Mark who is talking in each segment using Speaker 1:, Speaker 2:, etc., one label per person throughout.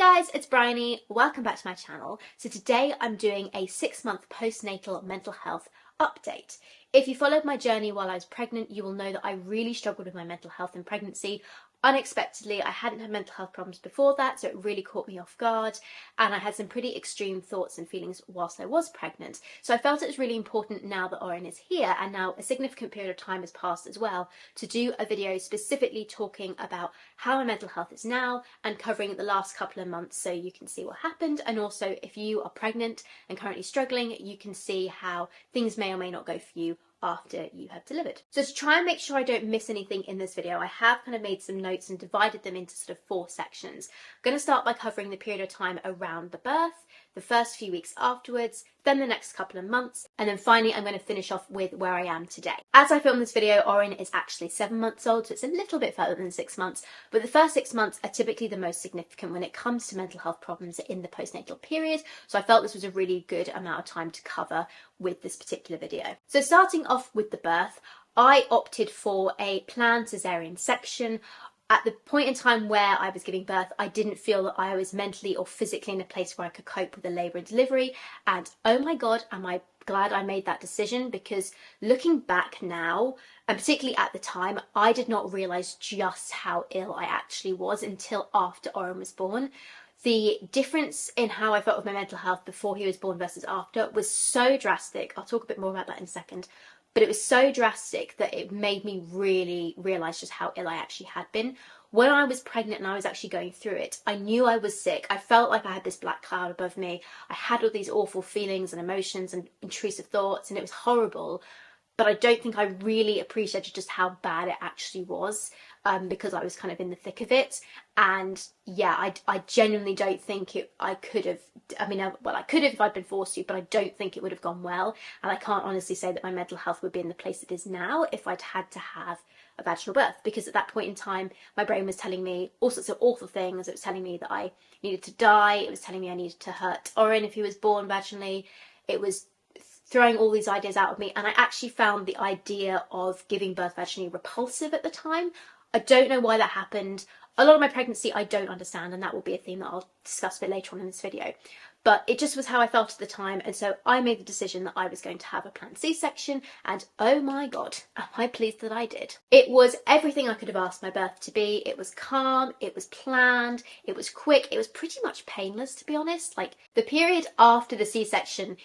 Speaker 1: guys, it's Bryony. Welcome back to my channel. So today I'm doing a 6-month postnatal mental health update. If you followed my journey while I was pregnant, you will know that I really struggled with my mental health in pregnancy. Unexpectedly, I hadn't had mental health problems before that, so it really caught me off guard, and I had some pretty extreme thoughts and feelings whilst I was pregnant. So I felt it was really important, now that Oren is here and now a significant period of time has passed as well, to do a video specifically talking about how my mental health is now and covering the last couple of months so you can see what happened, and also if you are pregnant and currently struggling, you can see how things may or may not go for you after you have delivered. So to try and make sure I don't miss anything in this video, I have kind of made some notes and divided them into sort of 4 sections. I'm going to start by covering the period of time around the birth, the first few weeks afterwards, then the next couple of months, and then finally I'm going to finish off with where I am today. As I film this video, Oren is actually 7 months old, so it's a little bit further than 6 months, but the first 6 months are typically the most significant when it comes to mental health problems in the postnatal period, so I felt this was a really good amount of time to cover with this particular video. So starting off with the birth, I opted for a planned cesarean section. At the point in time where I was giving birth, I didn't feel that I was mentally or physically in a place where I could cope with the labour and delivery, and oh my god, am I glad I made that decision, because looking back now, and particularly at the time, I did not realise just how ill I actually was until after Oren was born. The difference in how I felt with my mental health before he was born versus after was so drastic. I'll talk a bit more about that in a second. But it was so drastic that it made me really realise just how ill I actually had been. When I was pregnant and I was actually going through it, I knew I was sick. I felt like I had this black cloud above me. I had all these awful feelings and emotions and intrusive thoughts, and it was horrible. But I don't think I really appreciated just how bad it actually was, because I was kind of in the thick of it. And yeah, I genuinely don't think I could have, I could have if I'd been forced to, but I don't think it would have gone well. And I can't honestly say that my mental health would be in the place it is now if I'd had to have a vaginal birth, because at that point in time, my brain was telling me all sorts of awful things. It was telling me that I needed to die. It was telling me I needed to hurt Oren if he was born vaginally. It was throwing all these ideas out of me, and I actually found the idea of giving birth vaginally repulsive at the time. I don't know why that happened. A lot of my pregnancy I don't understand, and that will be a theme that I'll discuss a bit later on in this video. But it just was how I felt at the time, and so I made the decision that I was going to have a planned C-section, and oh my god, am I pleased that I did. It was everything I could have asked my birth to be. It was calm, it was planned, it was quick, it was pretty much painless, to be honest. Like, the period after the C-section,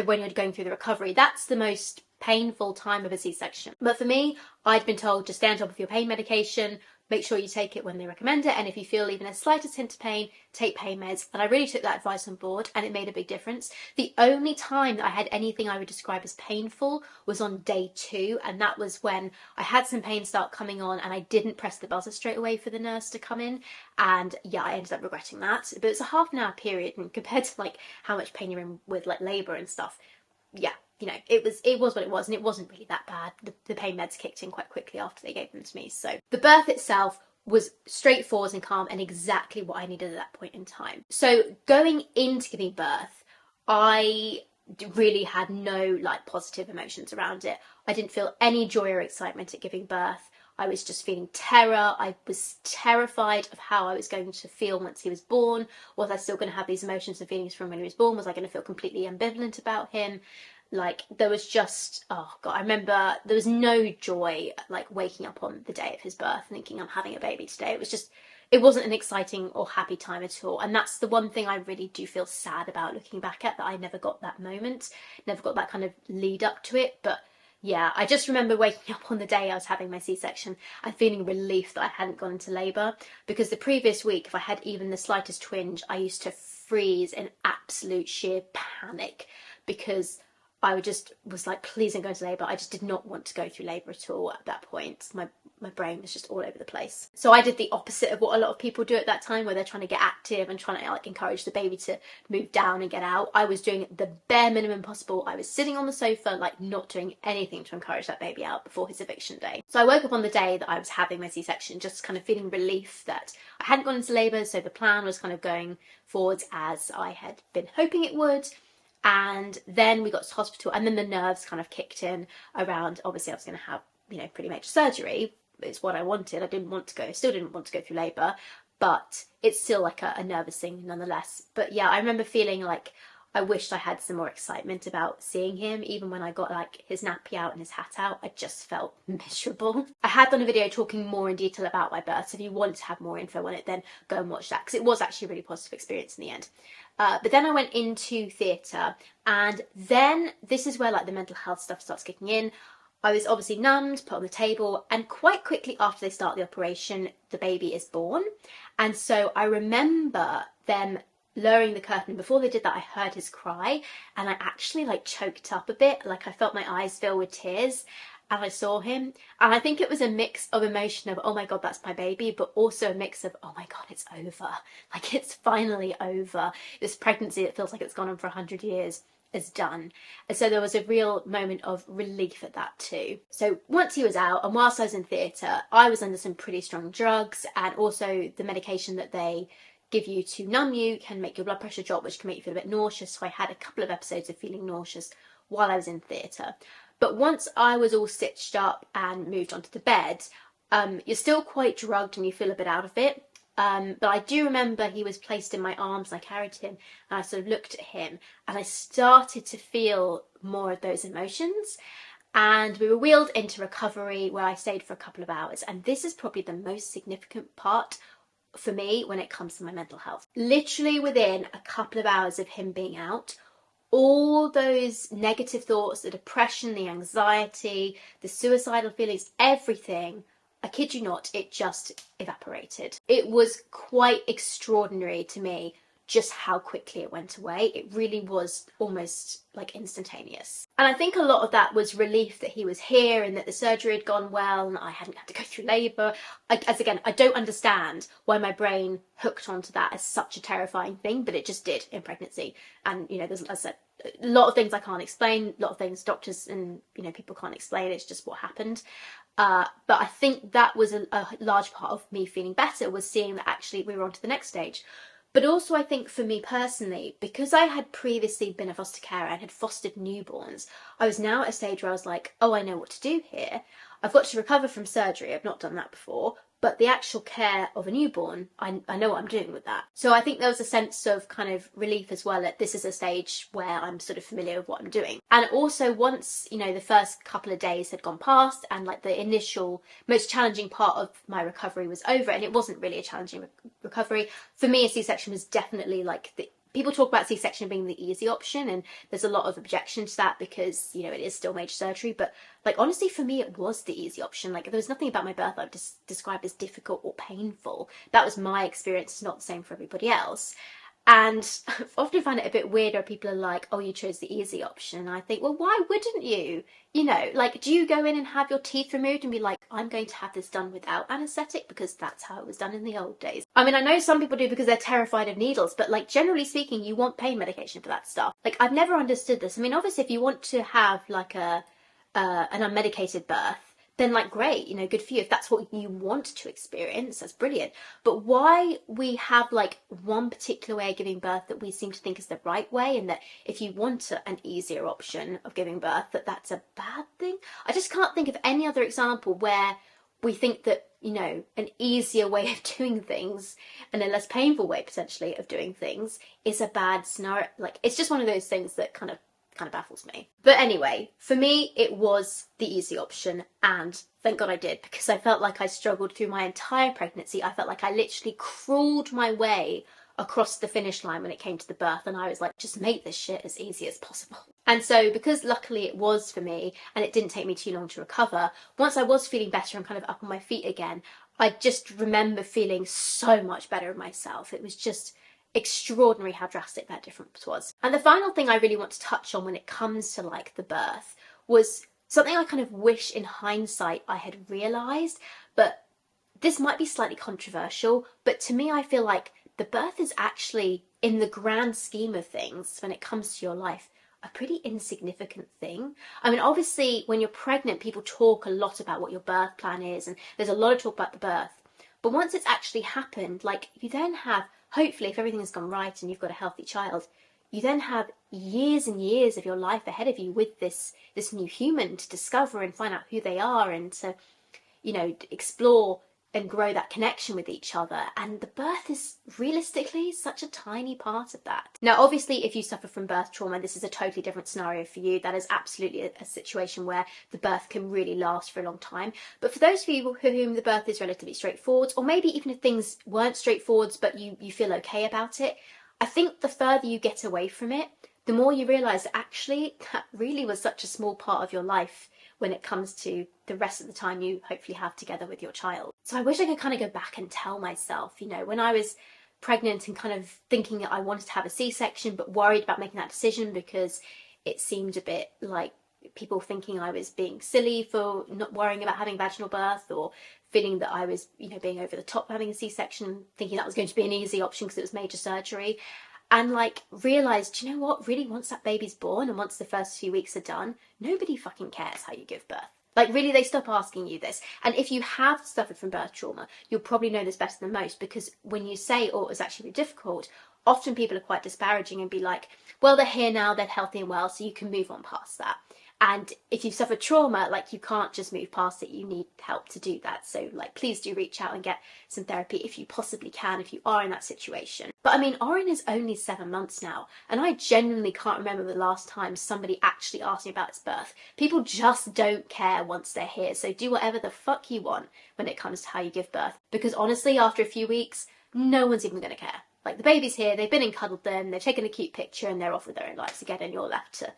Speaker 1: when you're going through the recovery, that's the most painful time of a C-section. But for me, I'd been told to stay on top of your pain medication, make sure you take it when they recommend it, and if you feel even the slightest hint of pain, take pain meds. And I really took that advice on board, and it made a big difference. The only time that I had anything I would describe as painful was on day 2, and that was when I had some pain start coming on and I didn't press the buzzer straight away for the nurse to come in, and yeah, I ended up regretting that. But it's a half an hour period, and compared to like how much pain you're in with like labour and stuff, yeah, you know, it was what it was, and it wasn't really that bad. The pain meds kicked in quite quickly after they gave them to me. So the birth itself was straightforward and calm, and exactly what I needed at that point in time. So going into giving birth, I really had no like positive emotions around it. I didn't feel any joy or excitement at giving birth. I was just feeling terror. I was terrified of how I was going to feel once he was born. Was I still going to have these emotions and feelings from when he was born? Was I going to feel completely ambivalent about him? Like, there was just, oh god, I remember there was no joy like waking up on the day of his birth thinking I'm having a baby today. It was just, it wasn't an exciting or happy time at all. And that's the one thing I really do feel sad about looking back at, that I never got that moment, never got that kind of lead up to it. But yeah, I just remember waking up on the day I was having my C-section and feeling relief that I hadn't gone into labour, because the previous week, if I had even the slightest twinge, I used to freeze in absolute sheer panic, because I was like, please don't go into labour. I just did not want to go through labour at all at that point. My brain was just all over the place. So I did the opposite of what a lot of people do at that time, where they're trying to get active and trying to like encourage the baby to move down and get out. I was doing the bare minimum possible. I was sitting on the sofa, like not doing anything to encourage that baby out before his eviction day. So I woke up on the day that I was having my C-section, just kind of feeling relief that I hadn't gone into labour, so the plan was kind of going forwards as I had been hoping it would. And then we got to hospital, and then the nerves kind of kicked in around, obviously I was going to have, you know, pretty major surgery. It's what I wanted. I didn't want to go, still didn't want to go through labour, but it's still like a nervous thing nonetheless. But yeah, I remember feeling like I wished I had some more excitement about seeing him. Even when I got like his nappy out and his hat out, I just felt miserable. I had done a video talking more in detail about my birth, so if you want to have more info on it, then go and watch that, because it was actually a really positive experience in the end. But then I went into theatre, and then this is where like the mental health stuff starts kicking in. I was obviously numbed, put on the table, and quite quickly after they start the operation, the baby is born. And so I remember them lowering the curtain. Before they did that, I heard his cry, and I actually like choked up a bit. Like I felt my eyes fill with tears, and I saw him. And I think it was a mix of emotion of, oh my God, that's my baby, but also a mix of, oh my God, it's over. Like it's finally over. This pregnancy that feels like it's gone on for 100 years is done. And so there was a real moment of relief at that too. So once he was out, and whilst I was in theatre, I was under some pretty strong drugs, and also the medication that they give you to numb you can make your blood pressure drop, which can make you feel a bit nauseous. So I had a couple of episodes of feeling nauseous while I was in theatre. But once I was all stitched up and moved onto the bed, you're still quite drugged and you feel a bit out of it. But I do remember he was placed in my arms and I carried him, and I sort of looked at him and I started to feel more of those emotions. And we were wheeled into recovery, where I stayed for a couple of hours. And this is probably the most significant part for me when it comes to my mental health. Literally within a couple of hours of him being out, all those negative thoughts, the depression, the anxiety, the suicidal feelings, everything, I kid you not, it just evaporated. It was quite extraordinary to me just how quickly it went away. It really was almost like instantaneous. And I think a lot of that was relief that he was here and that the surgery had gone well and I hadn't had to go through labour. Again, I don't understand why my brain hooked onto that as such a terrifying thing, but it just did in pregnancy. And, you know, there's, as I said, a lot of things I can't explain, a lot of things doctors and, you know, people can't explain. It's just what happened. But I think that was a large part of me feeling better, was seeing that actually we were on to the next stage. But also I think for me personally, because I had previously been a foster carer and had fostered newborns, I was now at a stage where I was like, oh, I know what to do here. I've got to recover from surgery. I've not done that before. But the actual care of a newborn, I know what I'm doing with that. So I think there was a sense of kind of relief as well, that this is a stage where I'm sort of familiar with what I'm doing. And also once, you know, the first couple of days had gone past and like the initial most challenging part of my recovery was over, and it wasn't really a challenging recovery. For me, a C-section was definitely like people talk about C-section being the easy option, and there's a lot of objection to that because, you know, it is still major surgery. But like, honestly, for me, it was the easy option. Like, there was nothing about my birth I would describe as difficult or painful. That was my experience. It's not the same for everybody else. And I often find it a bit weird where people are like, oh, you chose the easy option. And I think, well, why wouldn't you? You know, like, do you go in and have your teeth removed and be like, I'm going to have this done without anaesthetic because that's how it was done in the old days? I mean, I know some people do because they're terrified of needles, but like, generally speaking, you want pain medication for that stuff. Like, I've never understood this. I mean, obviously, if you want to have like an unmedicated birth, then like, great, you know, good for you. If that's what you want to experience, that's brilliant. But why we have like one particular way of giving birth that we seem to think is the right way, and that if you want an easier option of giving birth, that's a bad thing? I just can't think of any other example where we think that, you know, an easier way of doing things and a less painful way potentially of doing things is a bad scenario. Like, it's just one of those things that kind of baffles me. But anyway, for me, it was the easy option, and thank God I did, because I felt like I struggled through my entire pregnancy. I felt like I literally crawled my way across the finish line when it came to the birth, and I was like, just make this shit as easy as possible. And so, because luckily it was for me, and it didn't take me too long to recover, once I was feeling better and kind of up on my feet again, I just remember feeling so much better in myself. It was just extraordinary how drastic that difference was. And the final thing I really want to touch on when it comes to like the birth was something I kind of wish in hindsight I had realised, but this might be slightly controversial, but to me I feel like the birth is actually, in the grand scheme of things, when it comes to your life, a pretty insignificant thing. I mean, obviously when you're pregnant, people talk a lot about what your birth plan is, and there's a lot of talk about the birth. But once it's actually happened, like, you then have, hopefully, if everything has gone right and you've got a healthy child, you then have years and years of your life ahead of you with this new human to discover and find out who they are, and to, you know, explore and grow that connection with each other. And the birth is realistically such a tiny part of that. Now, obviously, if you suffer from birth trauma, this is a totally different scenario for you. That is absolutely a situation where the birth can really last for a long time. But for those of you for whom the birth is relatively straightforward, or maybe even if things weren't straightforward, but you feel okay about it, I think the further you get away from it, the more you realise that actually that really was such a small part of your life when it comes to the rest of the time you hopefully have together with your child. So I wish I could kind of go back and tell myself, you know, when I was pregnant and kind of thinking that I wanted to have a C-section but worried about making that decision because it seemed a bit like people thinking I was being silly for not worrying about having vaginal birth, or feeling that I was, you know, being over the top having a C-section, thinking that was going to be an easy option because it was major surgery. And like realised, you know what, really once that baby's born and once the first few weeks are done, nobody fucking cares how you give birth. Like really, they stop asking you this. And if you have suffered from birth trauma, you'll probably know this better than most, because when you say, oh, it was actually really difficult, often people are quite disparaging and be like, well, they're here now, they're healthy and well, so you can move on past that. And if you've suffered trauma, like you can't just move past it, you need help to do that. So like, please do reach out and get some therapy if you possibly can, if you are in that situation. But I mean, Oren is only 7 months now, and I genuinely can't remember the last time somebody actually asked me about his birth. People just don't care once they're here, so do whatever the fuck you want when it comes to how you give birth. Because honestly, after a few weeks, no one's even gonna care. Like, the baby's here, they've been and cuddled them, they've taken a cute picture, and they're off with their own lives again, and you're left to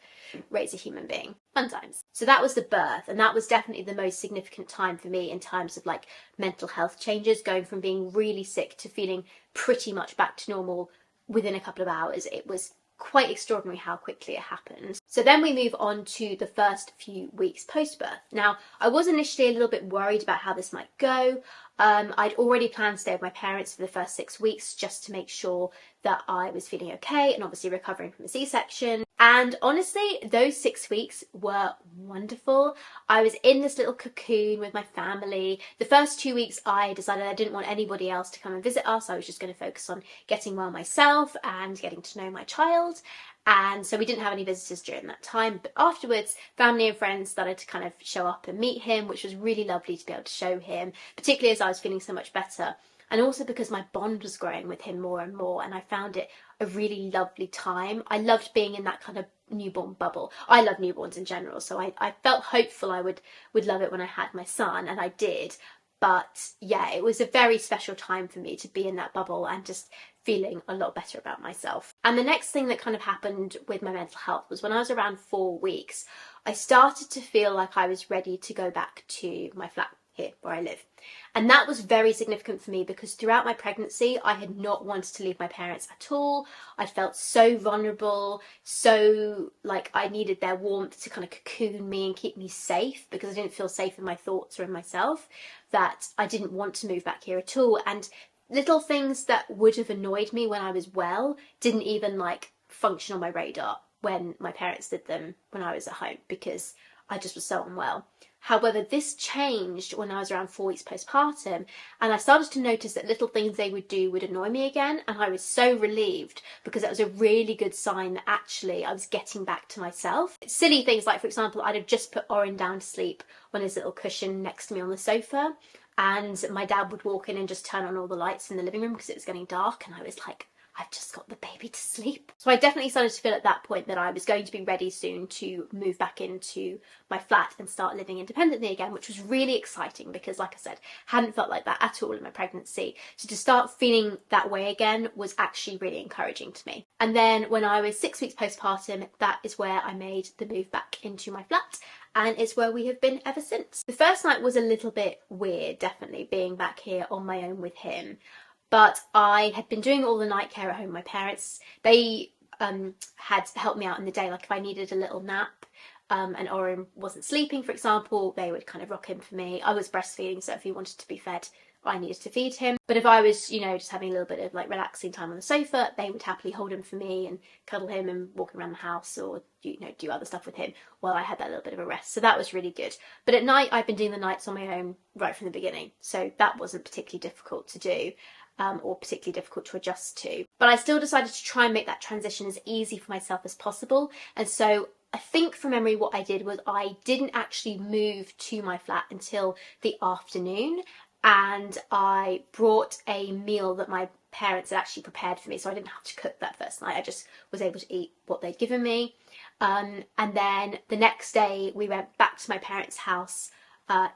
Speaker 1: raise a human being. Fun times. So that was the birth, and that was definitely the most significant time for me in terms of like mental health changes, going from being really sick to feeling pretty much back to normal within a couple of hours. It was quite extraordinary how quickly it happened. So then we move on to the first few weeks post-birth. Now, I was initially a little bit worried about how this might go. I'd already planned to stay with my parents for the first 6 weeks just to make sure that I was feeling okay and obviously recovering from a C-section. And honestly, those 6 weeks were wonderful. I was in this little cocoon with my family. The first 2 weeks I decided I didn't want anybody else to come and visit us. I was just going to focus on getting well myself and getting to know my child. And so we didn't have any visitors during that time, but afterwards family and friends started to kind of show up and meet him, which was really lovely to be able to show him, particularly as I was feeling so much better, and also because my bond was growing with him more and more, and I found it a really lovely time. I loved being in that kind of newborn bubble. I love newborns in general, so I felt hopeful I would love it when I had my son, and I did. But yeah, it was a very special time for me to be in that bubble and just feeling a lot better about myself. And the next thing that kind of happened with my mental health was when I was around 4 weeks, I started to feel like I was ready to go back to my flat here where I live. And that was very significant for me because throughout my pregnancy, I had not wanted to leave my parents at all. I felt so vulnerable, so like I needed their warmth to kind of cocoon me and keep me safe, because I didn't feel safe in my thoughts or in myself, that I didn't want to move back here at all. And little things that would have annoyed me when I was well didn't even like function on my radar when my parents did them when I was at home, because I just was so unwell. However, this changed when I was around 4 weeks postpartum, and I started to notice that little things they would do would annoy me again, and I was so relieved because that was a really good sign that actually I was getting back to myself. Silly things like, for example, I'd have just put Oren down to sleep on his little cushion next to me on the sofa, and my dad would walk in and just turn on all the lights in the living room because it was getting dark, and I was like, I've just got the baby to sleep. So I definitely started to feel at that point that I was going to be ready soon to move back into my flat and start living independently again, which was really exciting because, like I said, hadn't felt like that at all in my pregnancy. So to start feeling that way again was actually really encouraging to me. And then when I was 6 weeks postpartum, that is where I made the move back into my flat. And it's where we have been ever since. The first night was a little bit weird, definitely, being back here on my own with him. But I had been doing all the night care at home. My parents, they had helped me out in the day. Like if I needed a little nap and Oren wasn't sleeping, for example, they would kind of rock him for me. I was breastfeeding, so if he wanted to be fed, I needed to feed him. But if I was, you know, just having a little bit of like relaxing time on the sofa, they would happily hold him for me and cuddle him and walk around the house, or, you know, do other stuff with him while I had that little bit of a rest. So that was really good. But at night, I've been doing the nights on my own right from the beginning. So that wasn't particularly difficult to do. Or particularly difficult to adjust to. But I still decided to try and make that transition as easy for myself as possible. And so I think from memory what I did was I didn't actually move to my flat until the afternoon. and I brought a meal that my parents had actually prepared for me, so I didn't have to cook that first night. I just was able to eat what they'd given me. And then the next day we went back to my parents' house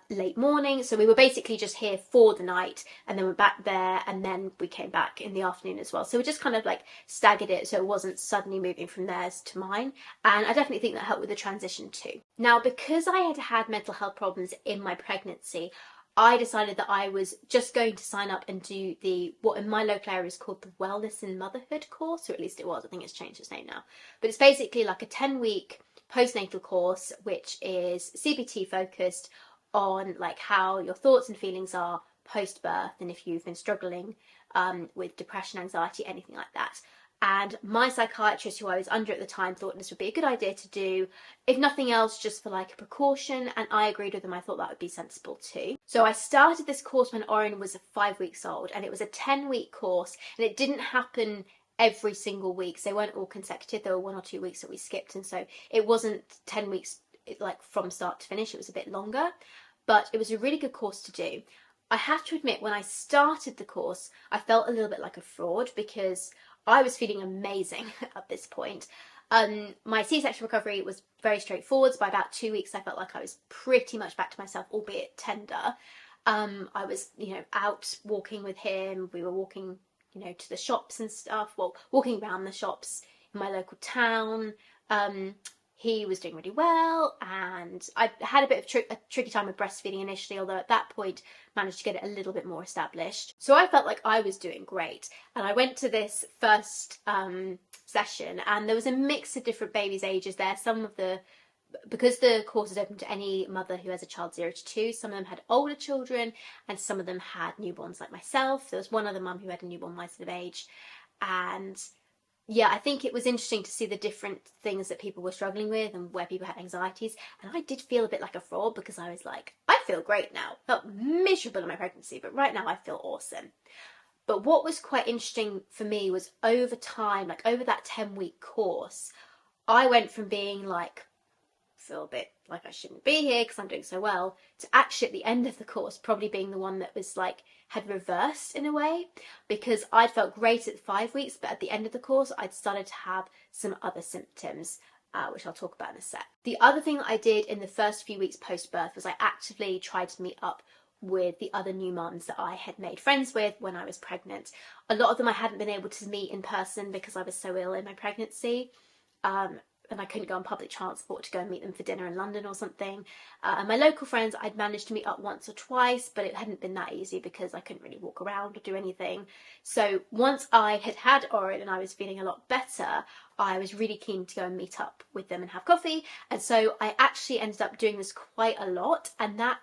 Speaker 1: late morning, so we were basically just here for the night, and then we're back there, and then we came back in the afternoon as well. So we just kind of like staggered it so it wasn't suddenly moving from theirs to mine, and I definitely think that helped with the transition too. Now, because I had had mental health problems in my pregnancy, I decided that I was just going to sign up and do what in my local area is called the Wellness in Motherhood course, or at least it was. I think it's changed its name now. But it's basically like a 10-week postnatal course, which is CBT focused on like how your thoughts and feelings are post-birth, and if you've been struggling with depression, anxiety, anything like that. And my psychiatrist, who I was under at the time, thought this would be a good idea to do, if nothing else, just for like a precaution, and I agreed with him. I thought that would be sensible too. So I started this course when Oren was 5 weeks old, and it was a 10-week course, and it didn't happen every single week. So they weren't all consecutive. There were 1 or 2 weeks that we skipped, and so it wasn't 10 weeks like from start to finish. It was a bit longer, but it was a really good course to do. I have to admit, when I started the course, I felt a little bit like a fraud because I was feeling amazing at this point. My C-section recovery was very straightforward. By about 2 weeks, I felt like I was pretty much back to myself, albeit tender. I was, out walking with him. We were walking, to the shops and stuff. Well, walking around the shops in my local town. He was doing really well, and I had a bit of a tricky time with breastfeeding initially, although at that point managed to get it a little bit more established. So I felt like I was doing great, and I went to this first session, and there was a mix of different babies' ages there. Because the course is open to any mother who has a child 0 to 2, some of them had older children, and some of them had newborns like myself. There was one other mum who had a newborn my sort of age, and yeah, I think it was interesting to see the different things that people were struggling with and where people had anxieties. And I did feel a bit like a fraud because I was like, I feel great now. I felt miserable in my pregnancy, but right now I feel awesome. But what was quite interesting for me was over time, like over that 10-week course, I went from being like, feel a bit like I shouldn't be here because I'm doing so well, to actually at the end of the course probably being the one that was like had reversed in a way, because I'd felt great at 5 weeks, but at the end of the course I'd started to have some other symptoms, which I'll talk about in a sec. The other thing that I did in the first few weeks post-birth was I actively tried to meet up with the other new mums that I had made friends with when I was pregnant. A lot of them I hadn't been able to meet in person because I was so ill in my pregnancy. And I couldn't go on public transport to go and meet them for dinner in London or something. And my local friends, I'd managed to meet up once or twice, but it hadn't been that easy because I couldn't really walk around or do anything. So once I had had Oren and I was feeling a lot better, I was really keen to go and meet up with them and have coffee. And so I actually ended up doing this quite a lot, and that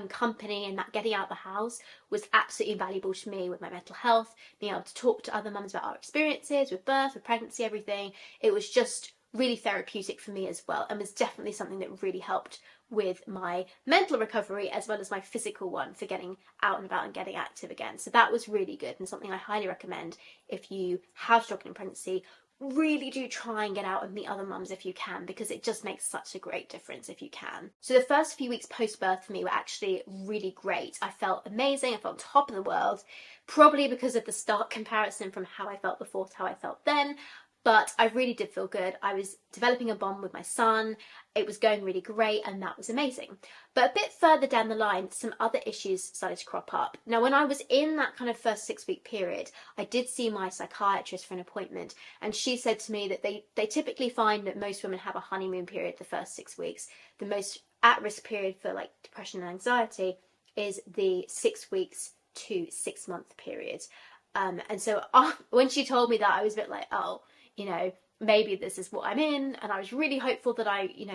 Speaker 1: company and that getting out of the house was absolutely invaluable to me with my mental health, being able to talk to other mums about our experiences with birth, with pregnancy, everything. It was just really therapeutic for me as well, and was definitely something that really helped with my mental recovery as well as my physical one for getting out and about and getting active again. So that was really good and something I highly recommend if you have struggled in pregnancy. Really do try and get out and meet other mums if you can, because it just makes such a great difference if you can. So the first few weeks post-birth for me were actually really great. I felt amazing. I felt top of the world, probably because of the stark comparison from how I felt before to how I felt then. But I really did feel good. I was developing a bond with my son. It was going really great, and that was amazing. But a bit further down the line, some other issues started to crop up. Now, when I was in that kind of first 6-week period, I did see my psychiatrist for an appointment, and she said to me that they typically find that most women have a honeymoon period the first 6 weeks. The most at-risk period for like depression and anxiety is the 6 weeks to 6 month period. And so when she told me that, I was a bit like, oh, maybe this is what I'm in. And I was really hopeful that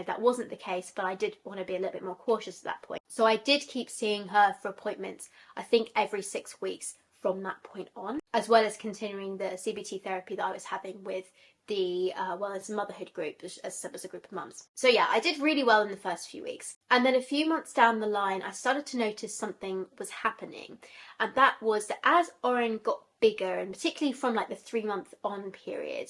Speaker 1: that wasn't the case, but I did want to be a little bit more cautious at that point. So I did keep seeing her for appointments, I think every 6 weeks from that point on, as well as continuing the CBT therapy that I was having with the Wellness and Motherhood group, as a group of mums. So yeah, I did really well in the first few weeks. And then a few months down the line, I started to notice something was happening. And that was that as Oren got bigger, and particularly from like the 3-month on period,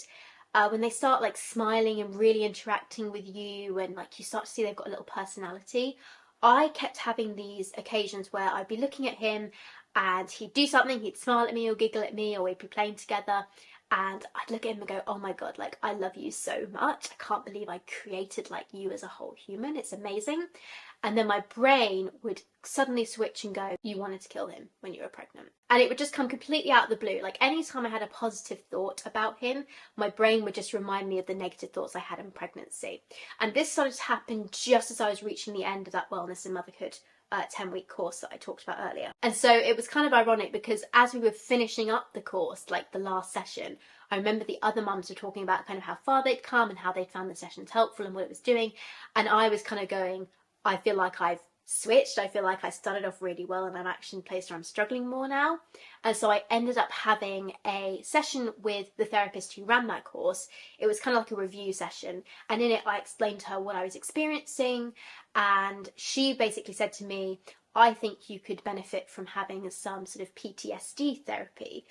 Speaker 1: when they start like smiling and really interacting with you, and like you start to see they've got a little personality, I kept having these occasions where I'd be looking at him and he'd do something, he'd smile at me or giggle at me, or we'd be playing together, and I'd look at him and go, oh my God, like, I love you so much. I can't believe I created like you as a whole human. It's amazing. And then my brain would suddenly switch and go, you wanted to kill him when you were pregnant. And it would just come completely out of the blue. Like, anytime I had a positive thought about him, my brain would just remind me of the negative thoughts I had in pregnancy. And this started to happen just as I was reaching the end of that Wellness in Motherhood 10-week course that I talked about earlier. And so it was kind of ironic, because as we were finishing up the course, like the last session, I remember the other mums were talking about kind of how far they'd come and how they'd found the sessions helpful and what it was doing. And I was kind of going, I feel like I've switched. I feel like I started off really well and I'm actually in a place where I'm struggling more now. And so I ended up having a session with the therapist who ran that course. It was kind of like a review session, and in it I explained to her what I was experiencing, and she basically said to me, I think you could benefit from having some sort of PTSD therapy,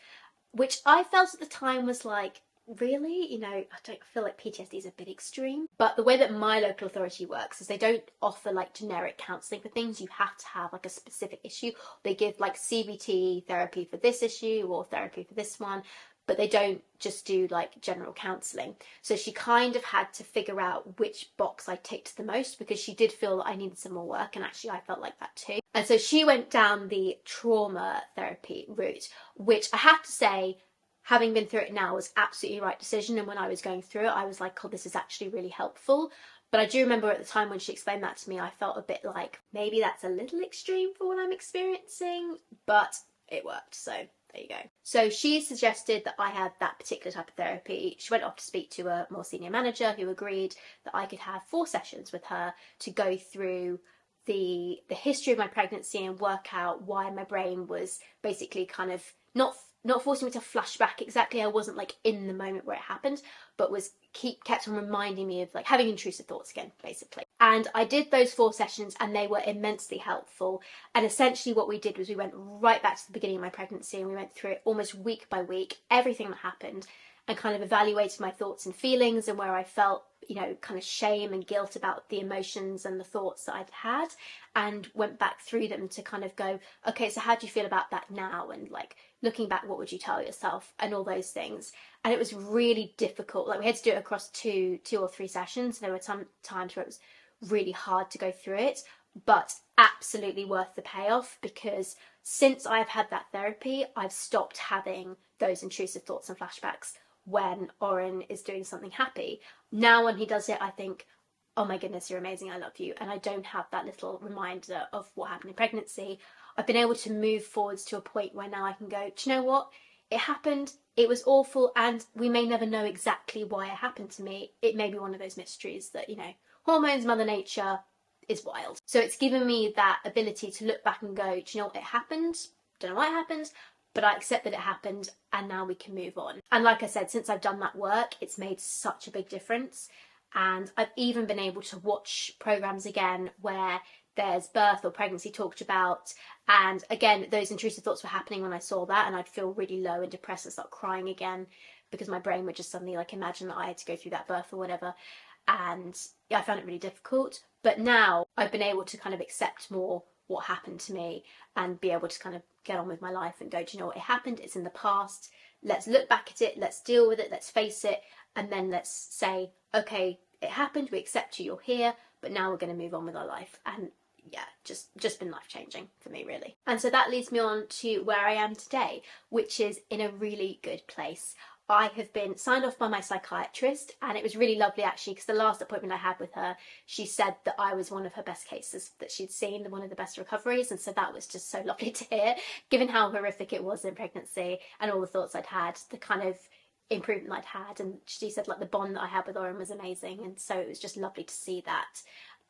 Speaker 1: which I felt at the time was like, really? You know, I feel like PTSD is a bit extreme. But the way that my local authority works is they don't offer like generic counselling for things. You have to have like a specific issue. They give like CBT therapy for this issue or therapy for this one, but they don't just do like general counselling. So she kind of had to figure out which box I ticked the most, because she did feel that I needed some more work, and actually I felt like that too. And so she went down the trauma therapy route, which I have to say, having been through it now, was absolutely the right decision. And when I was going through it, I was like, oh, this is actually really helpful. But I do remember at the time when she explained that to me, I felt a bit like, maybe that's a little extreme for what I'm experiencing, but it worked. So there you go. So she suggested that I have that particular type of therapy. She went off to speak to a more senior manager who agreed that I could have 4 sessions with her to go through the history of my pregnancy and work out why my brain was basically kind of not forcing me to flash back exactly. I wasn't like in the moment where it happened, but was kept on reminding me of like having intrusive thoughts again, basically. And I did those 4 sessions and they were immensely helpful. And essentially what we did was we went right back to the beginning of my pregnancy, and we went through it almost week by week, everything that happened, and kind of evaluated my thoughts and feelings, and where I felt, you know, kind of shame and guilt about the emotions and the thoughts that I'd had, and went back through them to kind of go, okay, so how do you feel about that now? And like, looking back, what would you tell yourself, and all those things. And it was really difficult. Like, we had to do it across two or 3 sessions. There were some times where it was really hard to go through it, but absolutely worth the payoff, because since I've had that therapy, I've stopped having those intrusive thoughts and flashbacks when Oren is doing something happy. Now when he does it, I think, oh my goodness, you're amazing, I love you. And I don't have that little reminder of what happened in pregnancy. I've been able to move forwards to a point where now I can go, do you know what? It happened, it was awful, and we may never know exactly why it happened to me. It may be one of those mysteries that, you know, hormones, Mother Nature is wild. So it's given me that ability to look back and go, do you know what? It happened, don't know why it happened, but I accept that it happened, and now we can move on. And like I said, since I've done that work, it's made such a big difference. And I've even been able to watch programs again where there's birth or pregnancy talked about, and again, those intrusive thoughts were happening when I saw that, and I'd feel really low and depressed and start crying again, because my brain would just suddenly like imagine that I had to go through that birth or whatever. And yeah, I found it really difficult. But now I've been able to kind of accept more what happened to me and be able to kind of get on with my life and go, do you know what? It happened, it's in the past. Let's look back at it, let's deal with it, let's face it, and then let's say, okay, it happened, we accept you, you're here, but now we're going to move on with our life. And yeah, just been life-changing for me, really. And so that leads me on to where I am today, which is in a really good place. I have been signed off by my psychiatrist, and it was really lovely actually, because the last appointment I had with her, she said that I was one of her best cases that she'd seen, one of the best recoveries, and so that was just so lovely to hear, given how horrific it was in pregnancy and all the thoughts I'd had, the kind of improvement I'd had. And she said like the bond that I had with Oren was amazing, and so it was just lovely to see that.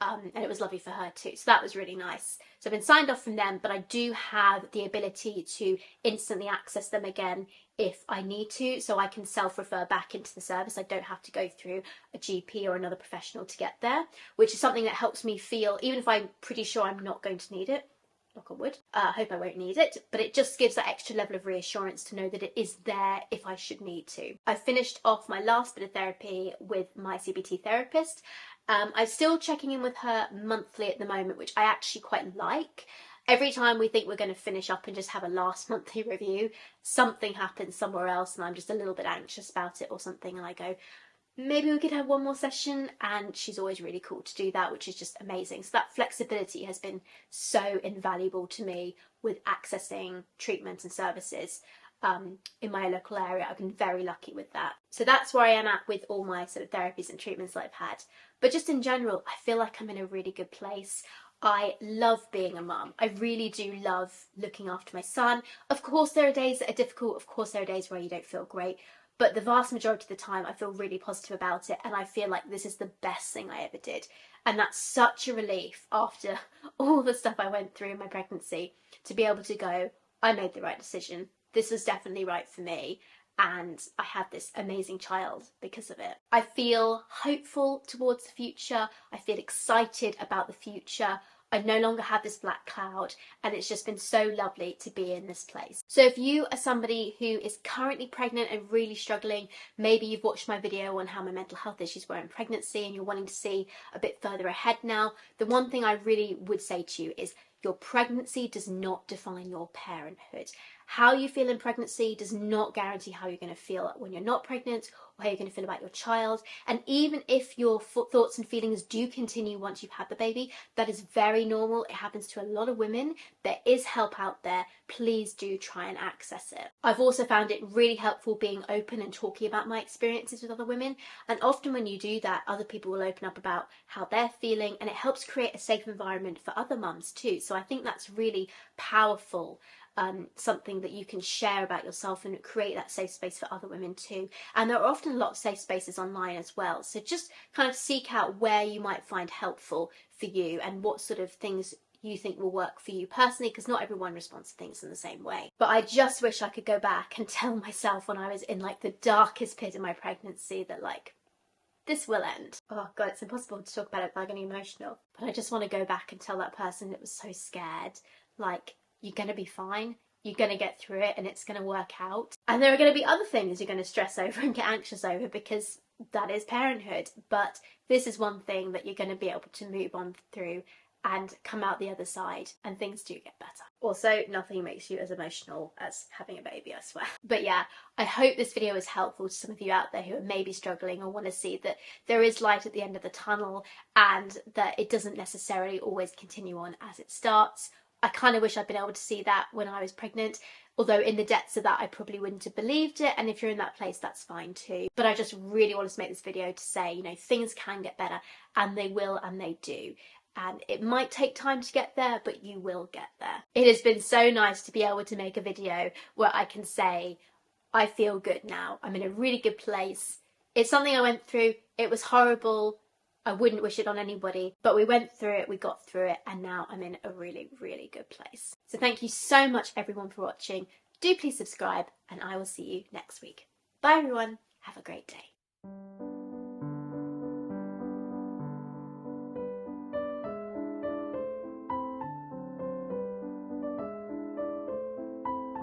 Speaker 1: And it was lovely for her too, so that was really nice. So I've been signed off from them, but I do have the ability to instantly access them again if I need to, so I can self-refer back into the service. I don't have to go through a GP or another professional to get there, which is something that helps me feel, even if I'm pretty sure I'm not going to need it, knock on wood, I hope I won't need it, but it just gives that extra level of reassurance to know that it is there if I should need to. I finished off my last bit of therapy with my CBT therapist, I'm still checking in with her monthly at the moment, which I actually quite like. Every time we think we're going to finish up and just have a last monthly review, something happens somewhere else and I'm just a little bit anxious about it or something, and I go, maybe we could have one more session, and she's always really cool to do that, which is just amazing. So that flexibility has been so invaluable to me with accessing treatment and services in my local area. I've been very lucky with that. So that's where I am at with all my sort of therapies and treatments that I've had. But just in general, I feel like I'm in a really good place. I love being a mum. I really do love looking after my son. Of course, there are days that are difficult. Of course, there are days where you don't feel great. But the vast majority of the time, I feel really positive about it. And I feel like this is the best thing I ever did. And that's such a relief after all the stuff I went through in my pregnancy to be able to go, I made the right decision. This was definitely right for me. And I had this amazing child because of it. I feel hopeful towards the future. I feel excited about the future. I no longer have this black cloud, and it's just been so lovely to be in this place. So if you are somebody who is currently pregnant and really struggling, maybe you've watched my video on how my mental health issues were in pregnancy and you're wanting to see a bit further ahead now, the one thing I really would say to you is your pregnancy does not define your parenthood. How you feel in pregnancy does not guarantee how you're going to feel when you're not pregnant or how you're going to feel about your child. And even if your thoughts and feelings do continue once you've had the baby, that is very normal. It happens to a lot of women. There is help out there. Please do try and access it. I've also found it really helpful being open and talking about my experiences with other women. And often when you do that, other people will open up about how they're feeling, and it helps create a safe environment for other mums too. So I think that's really powerful. Something that you can share about yourself and create that safe space for other women too. And there are often a lot of safe spaces online as well. So just kind of seek out where you might find helpful for you and what sort of things you think will work for you personally, because not everyone responds to things in the same way. But I just wish I could go back and tell myself when I was in like the darkest pit of my pregnancy that like, this will end. Oh God, it's impossible to talk about it without getting emotional. But I just want to go back and tell that person that was so scared, like, you're going to be fine. You're going to get through it and it's going to work out. And there are going to be other things you're going to stress over and get anxious over because that is parenthood. But this is one thing that you're going to be able to move on through and come out the other side, and things do get better. Also, nothing makes you as emotional as having a baby, I swear. But yeah, I hope this video is helpful to some of you out there who are maybe struggling or want to see that there is light at the end of the tunnel and that it doesn't necessarily always continue on as it starts. I kind of wish I'd been able to see that when I was pregnant, although in the depths of that I probably wouldn't have believed it, and if you're in that place that's fine too. But I just really wanted to make this video to say, you know, things can get better, and they will, and they do. And it might take time to get there, but you will get there. It has been so nice to be able to make a video where I can say, I feel good now. I'm in a really good place. It's something I went through. It was horrible. I wouldn't wish it on anybody, but we went through it, we got through it, and now I'm in a really, really good place. So thank you so much everyone for watching. Do please subscribe, and I will see you next week. Bye everyone. Have a great day.